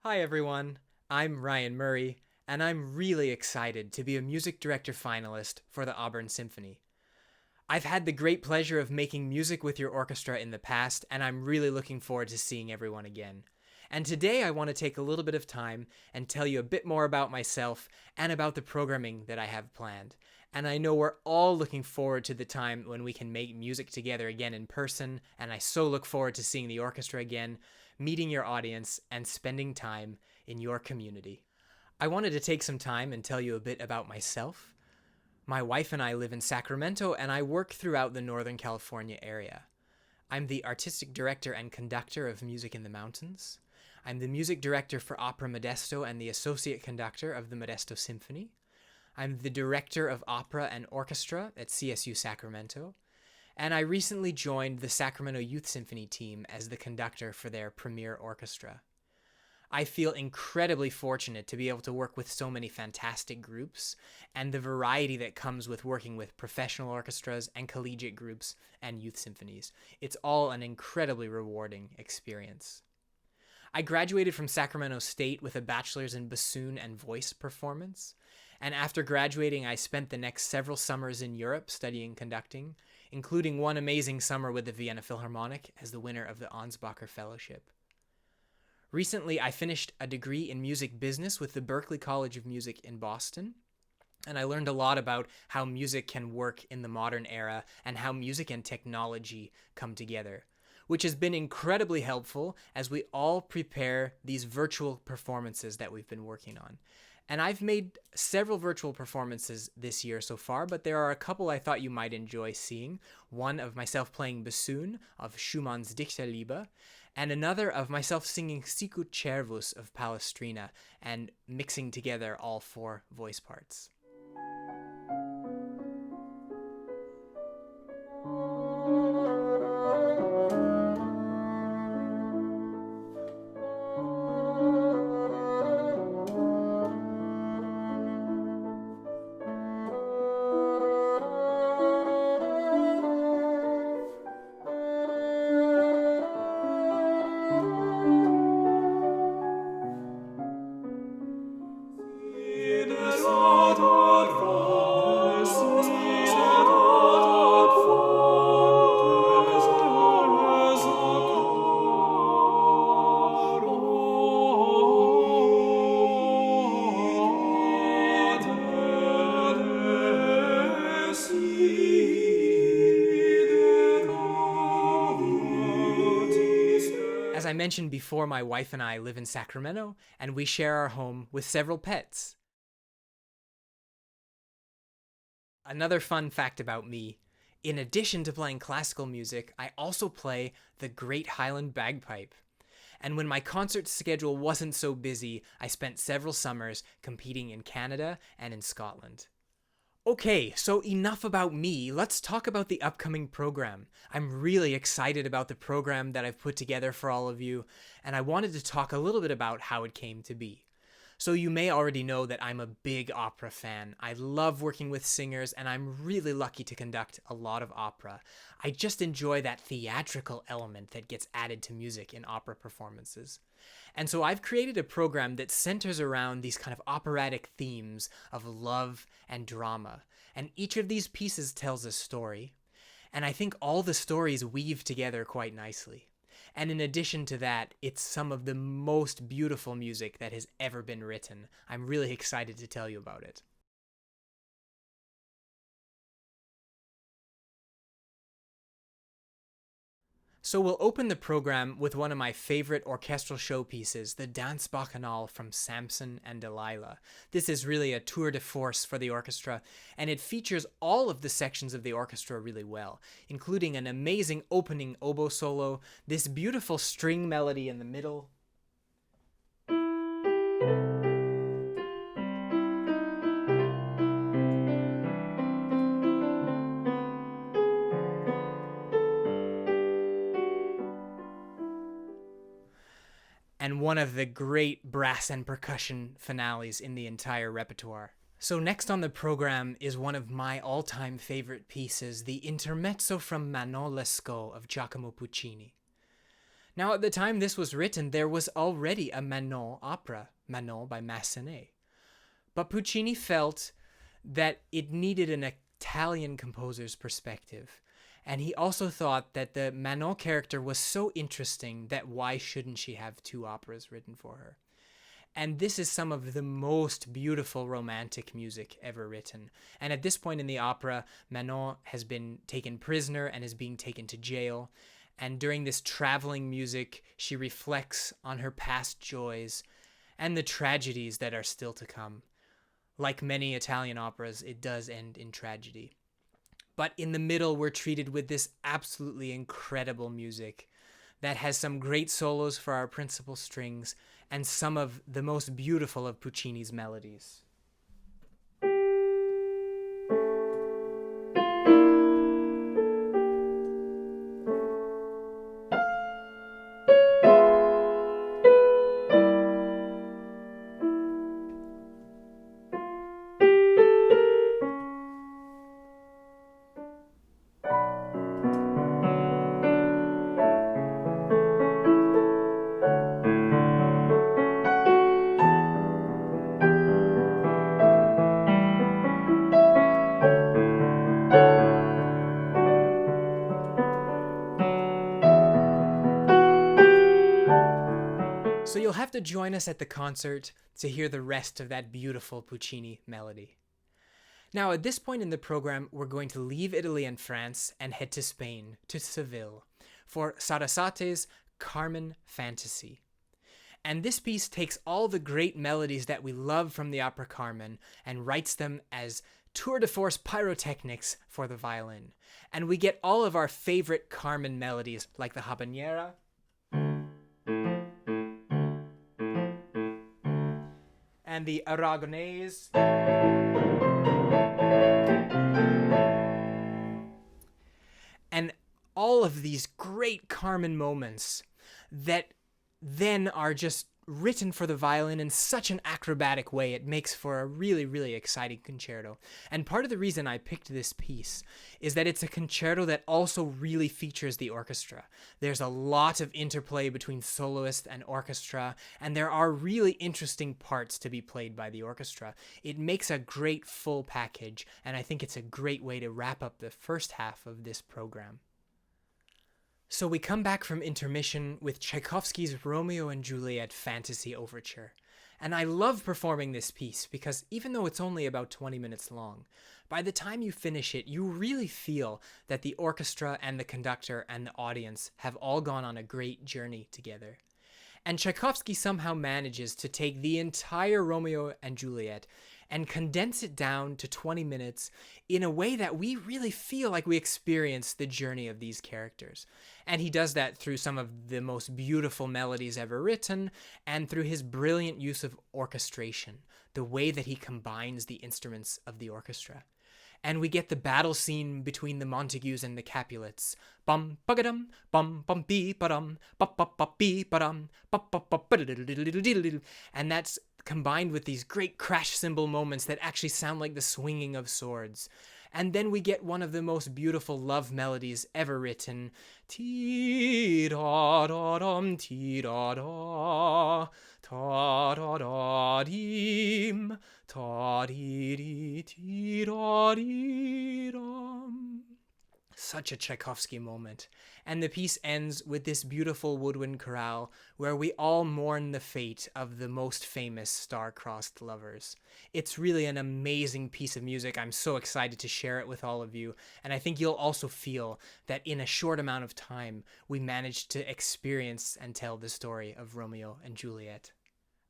Hi everyone, I'm Ryan Murray, and I'm really excited to be a music director finalist for the Auburn Symphony. I've had the great pleasure of making music with your orchestra in the past, and I'm really looking forward to seeing everyone again. And today I want to take a little bit of time and tell you a bit more about myself and about the programming that I have planned. And I know we're all looking forward to the time when we can make music together again in person, and I so look forward to seeing the orchestra again, meeting your audience, and spending time in your community. I wanted to take some time and tell you a bit about myself. My wife and I live in Sacramento, and I work throughout the Northern California area. I'm the artistic director and conductor of Music in the Mountains. I'm the music director for Opera Modesto and the associate conductor of the Modesto Symphony. I'm the director of opera and orchestra at CSU Sacramento. And I recently joined the Sacramento Youth Symphony team as the conductor for their premier orchestra. I feel incredibly fortunate to be able to work with so many fantastic groups and the variety that comes with working with professional orchestras and collegiate groups and youth symphonies. It's all an incredibly rewarding experience. I graduated from Sacramento State with a bachelor's in bassoon and voice performance. And after graduating, I spent the next several summers in Europe studying conducting, including one amazing summer with the Vienna Philharmonic as the winner of the Ansbacher Fellowship. Recently, I finished a degree in music business with the Berklee College of Music in Boston, and I learned a lot about how music can work in the modern era and how music and technology come together, which has been incredibly helpful as we all prepare these virtual performances that we've been working on. And I've made several virtual performances this year so far, but there are a couple I thought you might enjoy seeing. One of myself playing bassoon of Schumann's Dichterliebe, and another of myself singing Sicut Cervus of Palestrina and mixing together all four voice parts. As I mentioned before, my wife and I live in Sacramento, and we share our home with several pets. Another fun fact about me, in addition to playing classical music, I also play the Great Highland Bagpipe. And when my concert schedule wasn't so busy, I spent several summers competing in Canada and in Scotland. Okay, so enough about me. Let's talk about the upcoming program. I'm really excited about the program that I've put together for all of you, and I wanted to talk a little bit about how it came to be. So you may already know that I'm a big opera fan. I love working with singers, and I'm really lucky to conduct a lot of opera. I just enjoy that theatrical element that gets added to music in opera performances. And so I've created a program that centers around these kind of operatic themes of love and drama. And each of these pieces tells a story. And I think all the stories weave together quite nicely. And in addition to that, it's some of the most beautiful music that has ever been written. I'm really excited to tell you about it. So we'll open the program with one of my favorite orchestral showpieces, the Danse Bacchanal from Samson and Delilah. This is really a tour de force for the orchestra, and it features all of the sections of the orchestra really well, including an amazing opening oboe solo, this beautiful string melody in the middle, and one of the great brass and percussion finales in the entire repertoire. So next on the program is one of my all-time favorite pieces, the Intermezzo from Manon Lescaut of Giacomo Puccini. Now, at the time this was written, there was already a Manon opera, Manon by Massenet. But Puccini felt that it needed an Italian composer's perspective. And he also thought that the Manon character was so interesting that why shouldn't she have two operas written for her? And this is some of the most beautiful romantic music ever written. And at this point in the opera, Manon has been taken prisoner and is being taken to jail. And during this traveling music, she reflects on her past joys and the tragedies that are still to come. Like many Italian operas, it does end in tragedy. But in the middle, we're treated with this absolutely incredible music that has some great solos for our principal strings and some of the most beautiful of Puccini's melodies. So you'll have to join us at the concert to hear the rest of that beautiful Puccini melody. Now, at this point in the program, we're going to leave Italy and France and head to Spain, to Seville, for Sarasate's Carmen Fantasy. And this piece takes all the great melodies that we love from the opera Carmen and writes them as tour de force pyrotechnics for the violin. And we get all of our favorite Carmen melodies, like the habanera, and the Aragonese, and all of these great Carmen moments that then are just written for the violin in such an acrobatic way. It makes for a really, really exciting concerto. And part of the reason I picked this piece is that it's a concerto that also really features the orchestra. There's a lot of interplay between soloist and orchestra, and there are really interesting parts to be played by the orchestra. It makes a great full package, and I think it's a great way to wrap up the first half of this program. So we come back from intermission with Tchaikovsky's Romeo and Juliet Fantasy Overture. And I love performing this piece because even though it's only about 20 minutes long, by the time you finish it, you really feel that the orchestra and the conductor and the audience have all gone on a great journey together. And Tchaikovsky somehow manages to take the entire Romeo and Juliet and condense it down to 20 minutes in a way that we really feel like we experience the journey of these characters. And he does that through some of the most beautiful melodies ever written and through his brilliant use of orchestration, the way that he combines the instruments of the orchestra. And we get the battle scene between the Montagues and the Capulets. Bum bagadum, bum bum bee badum, bum bum bum bee badum, bum bum bum, and that's combined with these great crash cymbal moments that actually sound like the swinging of swords. And then we get one of the most beautiful love melodies ever written. Ti-da-da-dum, ti-da-da, ta-da-da-dim, ta-di-di, ti-da-di-dum. Such a Tchaikovsky moment. And the piece ends with this beautiful woodwind chorale where we all mourn the fate of the most famous star-crossed lovers. It's really an amazing piece of music. I'm so excited to share it with all of you. And I think you'll also feel that in a short amount of time, we managed to experience and tell the story of Romeo and Juliet.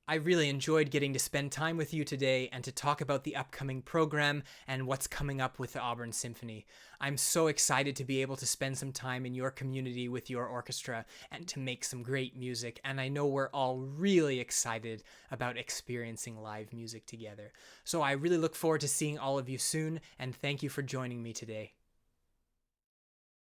I really enjoyed getting to spend time with you today and to talk about the upcoming program and what's coming up with the Auburn Symphony. I'm so excited to be able to spend some time in your community with your orchestra and to make some great music, and I know we're all really excited about experiencing live music together. So I really look forward to seeing all of you soon, and thank you for joining me today.